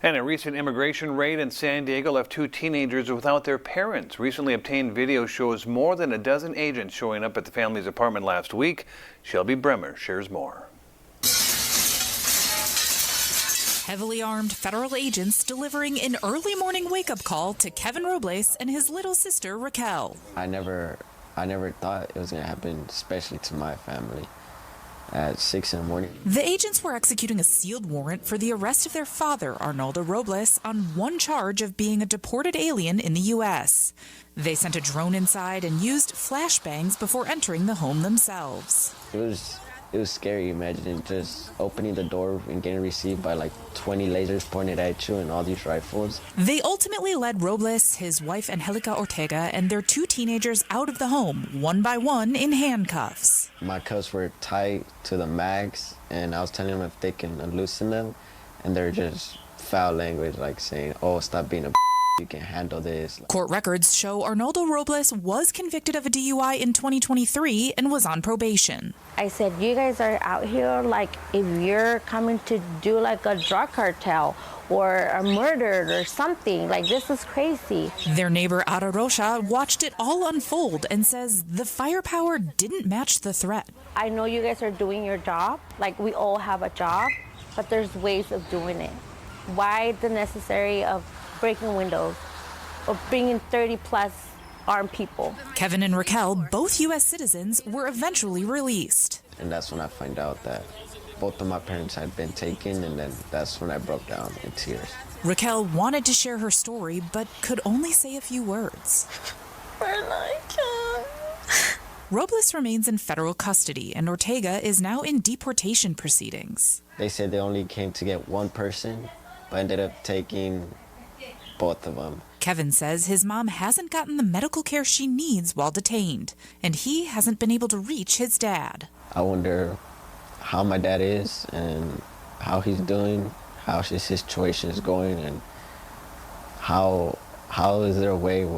And a recent immigration raid in San Diego left two teenagers without their parents. Recently obtained video shows more than a dozen agents showing up at the family's apartment last week. Shelby Bremer shares more. Heavily armed federal agents delivering an early morning wake-up call to Kevin Robles and his little sister Raquel. I never thought it was going to happen, especially to my family. At 6 in the morning. The agents were executing a sealed warrant for the arrest of their father, Arnoldo Robles, on one charge of being a deported alien in the U.S. They sent a drone inside and used flashbangs before entering the home themselves. It was scary, imagining just opening the door and getting received by like 20 lasers pointed at you and all these rifles. They ultimately led Robles, his wife Angelica Ortega, and their two teenagers out of the home, one by one, in handcuffs. My cuffs were tied to the mags, and I was telling them if they can loosen them, and they're just foul language, like saying, "Oh, stop being a you can handle this." Court records show Arnoldo Robles was convicted of a DUI in 2023 and was on probation. I said, you guys are out here like if you're coming to do like a drug cartel or a murder or something. Like, this is crazy. Their neighbor Ara Rocha watched it all unfold and says the firepower didn't match the threat. I know you guys are doing your job. Like, we all have a job, but there's ways of doing it. Why the necessary of breaking windows or bringing 30+ armed people? Kevin and Raquel, both U.S. citizens, were eventually released. And that's when I find out that both of my parents had been taken, and then that's when I broke down in tears. Raquel wanted to share her story, but could only say a few words. Robles remains in federal custody, and Ortega is now in deportation proceedings. They said they only came to get one person, but ended up taking both of them. Kevin says his mom hasn't gotten the medical care she needs while detained, and he hasn't been able to reach his dad. I wonder how my dad is and how he's doing, how his situation is going, and how is there a way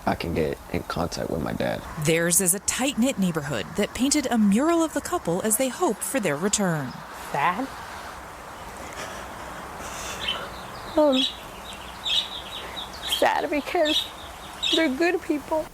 I can get in contact with my dad. Theirs is a tight-knit neighborhood that painted a mural of the couple as they hope for their return. Sad? Sad because they're good people.